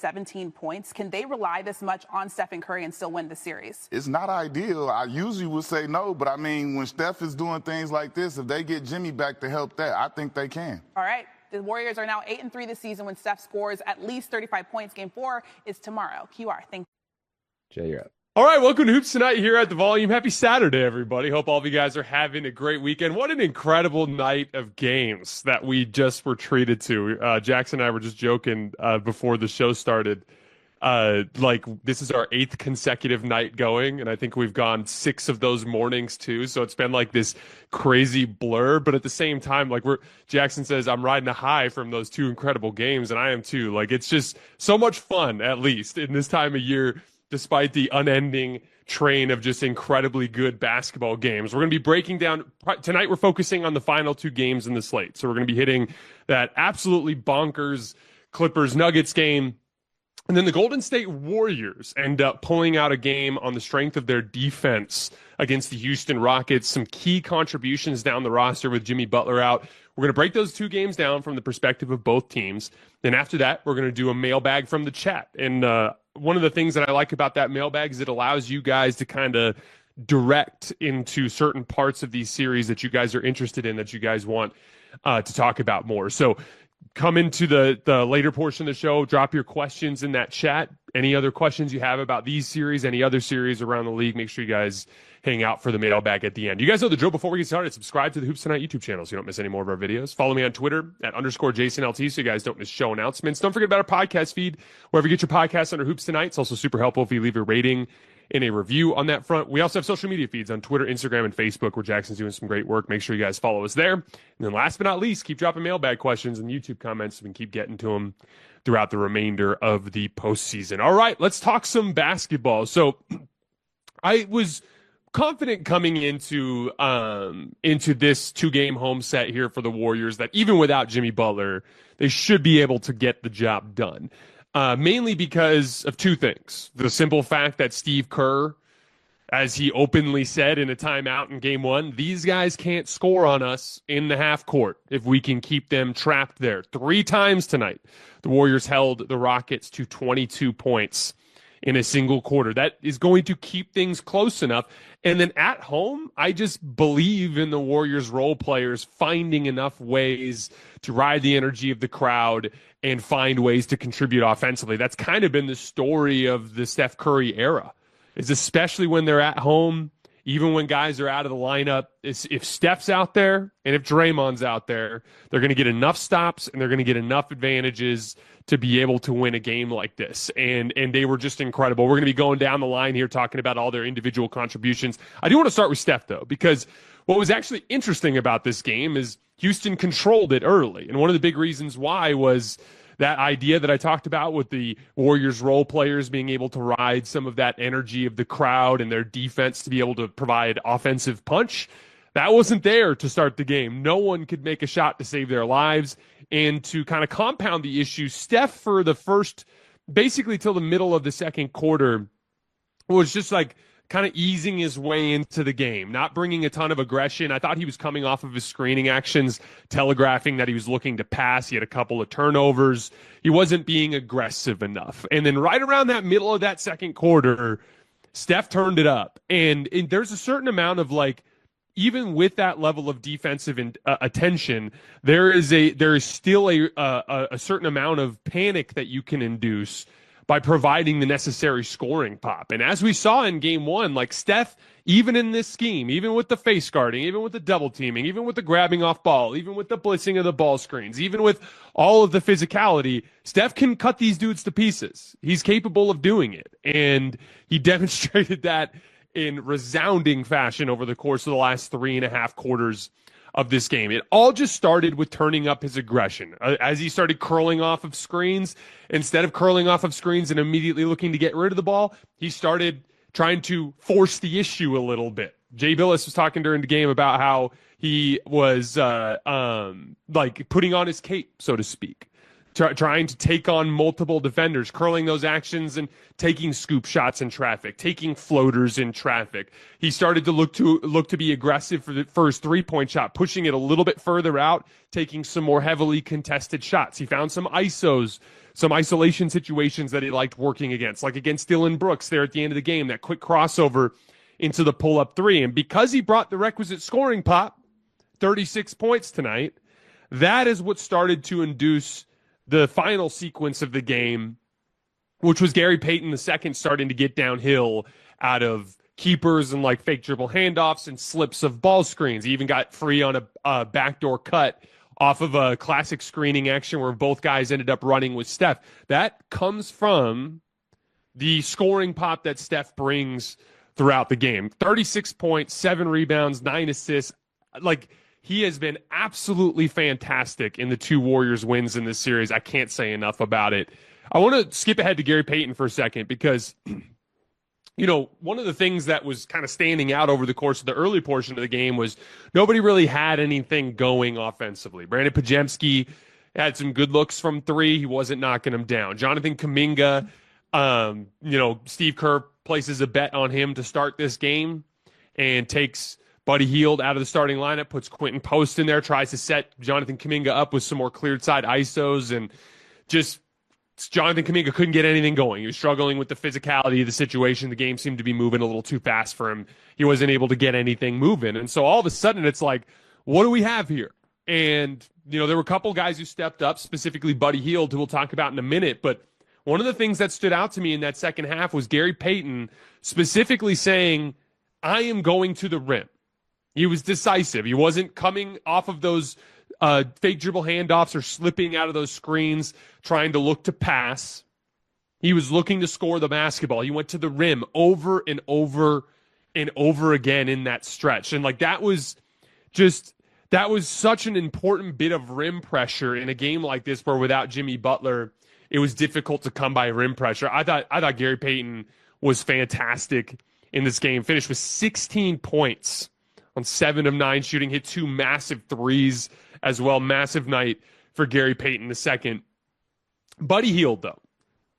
17 points. Can they rely this much on Steph and Curry and still win the series? It's not ideal. I usually would say no, but I mean, when Steph is doing things like this, if they get Jimmy back to help that, I think they can. All right. The Warriors are now 8-3 this season when Steph scores at least 35 points. Game 4 is tomorrow. QR, thank you. Jay, you're up. All right, welcome to Hoops Tonight here at The Volume. Happy Saturday, everybody. Hope all of you guys are having a great weekend. What an incredible night of games that we just were treated to. Jackson and I were just joking before the show started. Like, this is our 8th consecutive night going, and I think we've gone 6 of those mornings, too. So it's been like this crazy blur. But at the same time, like, Jackson says, I'm riding a high from those 2 incredible games, and I am, too. Like, it's just so much fun, at least, in this time of year, despite the unending train of just incredibly good basketball games. We're going to be breaking down tonight. We're focusing on the final 2 games in the slate. So we're going to be hitting that absolutely bonkers Clippers Nuggets game. And then the Golden State Warriors end up pulling out a game on the strength of their defense against the Houston Rockets. Some key contributions down the roster with Jimmy Butler out. We're going to break those 2 games down from the perspective of both teams. Then after that, we're going to do a mailbag from the chat. And one of the things that I like about that mailbag is it allows you guys to kind of direct into certain parts of these series that you guys are interested in, that you guys want to talk about more. So come into the later portion of the show, drop your questions in that chat. Any other questions you have about these series, any other series around the league, make sure you guys hang out for the mailbag at the end. You guys know the drill. Before we get started, subscribe to the Hoops Tonight YouTube channel so you don't miss any more of our videos. Follow me on Twitter at @JasonLT so you guys don't miss show announcements. Don't forget about our podcast feed, wherever you get your podcasts under Hoops Tonight. It's also super helpful if you leave a rating and a review on that front. We also have social media feeds on Twitter, Instagram, and Facebook where Jackson's doing some great work. Make sure you guys follow us there. And then last but not least, keep dropping mailbag questions in the YouTube comments so we can keep getting to them throughout the remainder of the postseason. All right, let's talk some basketball. So I was confident coming into this 2-game home set here for the Warriors that even without Jimmy Butler, they should be able to get the job done. Mainly because of 2 things. The simple fact that Steve Kerr, as he openly said in a timeout in Game 1, these guys can't score on us in the half court if we can keep them trapped there. 3 times tonight, the Warriors held the Rockets to 22 points in a single quarter. That is going to keep things close enough. And then at home, I just believe in the Warriors role players finding enough ways to ride the energy of the crowd and find ways to contribute offensively. That's kind of been the story of the Steph Curry era, is especially when they're at home, even when guys are out of the lineup, if Steph's out there and if Draymond's out there, they're going to get enough stops and they're going to get enough advantages to be able to win a game like this. And they were just incredible. We're going to be going down the line here talking about all their individual contributions. I do want to start with Steph, though, because what was actually interesting about this game is Houston controlled it early. And one of the big reasons why was that idea that I talked about with the Warriors role players being able to ride some of that energy of the crowd and their defense to be able to provide offensive punch. That wasn't there to start the game. No one could make a shot to save their lives. And to kind of compound the issue, Steph, for the first, basically till the middle of the second quarter, was just like kind of easing his way into the game, not bringing a ton of aggression. I thought he was coming off of his screening actions, telegraphing that he was looking to pass. He had a couple of turnovers. He wasn't being aggressive enough. And then right around that middle of that second quarter, Steph turned it up. And there's a certain amount of, like, even with that level of defensive attention, there is still a certain amount of panic that you can induce by providing the necessary scoring pop. And as we saw in Game 1, like, Steph, even in this scheme, even with the face guarding, even with the double teaming, even with the grabbing off ball, even with the blitzing of the ball screens, even with all of the physicality, Steph can cut these dudes to pieces. He's capable of doing it. And he demonstrated that in resounding fashion over the course of the last 3.5 quarters of this game. It all just started with turning up his aggression. As he started curling off of screens, instead of curling off of screens and immediately looking to get rid of the ball, he started trying to force the issue a little bit. Jay Billis was talking during the game about how he was like putting on his cape, so to speak. trying to take on multiple defenders, curling those actions and taking scoop shots in traffic, taking floaters in traffic. He started to look to be aggressive for the first 3-point shot, pushing it a little bit further out, taking some more heavily contested shots. He found some ISOs, some isolation situations that he liked working against, like against Dillon Brooks there at the end of the game, that quick crossover into the pull-up three. And because he brought the requisite scoring pop, 36 points tonight, that is what started to induce the final sequence of the game, which was Gary Payton II starting to get downhill out of keepers and like fake dribble handoffs and slips of ball screens. He even got free on a backdoor cut off of a classic screening action where both guys ended up running with Steph. That comes from the scoring pop that Steph brings throughout the game. 36 points, 7 rebounds, 9 assists. Like, he has been absolutely fantastic in the 2 Warriors wins in this series. I can't say enough about it. I want to skip ahead to Gary Payton for a second because, you know, one of the things that was kind of standing out over the course of the early portion of the game was nobody really had anything going offensively. Brandon Podziemski had some good looks from 3. He wasn't knocking them down. Jonathan Kuminga, you know, Steve Kerr places a bet on him to start this game and takes Buddy Hield out of the starting lineup, puts Quentin Post in there, tries to set Jonathan Kuminga up with some more cleared side ISOs, and just Jonathan Kuminga couldn't get anything going. He was struggling with the physicality of the situation. The game seemed to be moving a little too fast for him. He wasn't able to get anything moving. And so all of a sudden it's like, what do we have here? And, you know, there were a couple guys who stepped up, specifically Buddy Hield, who we'll talk about in a minute. But one of the things that stood out to me in that second half was Gary Payton specifically saying, I am going to the rim. He was decisive. He wasn't coming off of those fake dribble handoffs or slipping out of those screens, trying to look to pass. He was looking to score the basketball. He went to the rim over and over and over again in that stretch. And like that was such an important bit of rim pressure in a game like this where without Jimmy Butler, it was difficult to come by rim pressure. I thought Gary Payton was fantastic in this game. Finished with 16 points on 7 of 9 shooting, hit 2 massive threes as well. Massive night for Gary Payton II. Buddy Hield, though.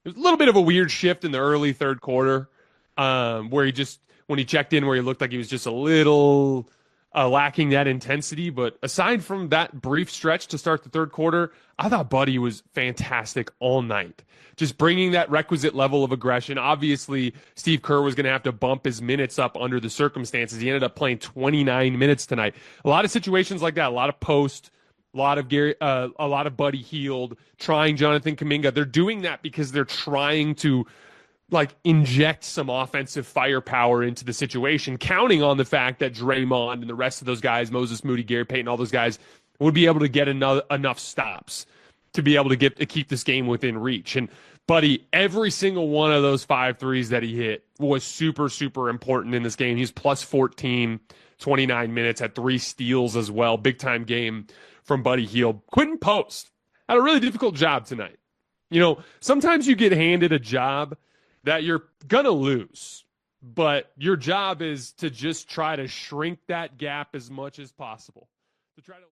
It was a little bit of a weird shift in the early third quarter where he just, when he checked in, where he looked like he was just a little lacking that intensity. But aside from that brief stretch to start the third quarter, I thought Buddy was fantastic all night. Just bringing that requisite level of aggression. Obviously, Steve Kerr was going to have to bump his minutes up under the circumstances. He ended up playing 29 minutes tonight. A lot of situations like that, a lot of post, a lot of Buddy Hield, trying Jonathan Kuminga. They're doing that because they're trying to like inject some offensive firepower into the situation, counting on the fact that Draymond and the rest of those guys, Moses Moody, Gary Payton, all those guys would be able to get enough stops to be able to keep this game within reach. And Buddy, every single one of those 5 threes that he hit was super, super important in this game. He's plus 14, 29 minutes, had 3 steals as well. Big time game from Buddy Hield. Quentin Post had a really difficult job tonight. You know, sometimes you get handed a job that you're going to lose, but your job is to just try to shrink that gap as much as possible. To try to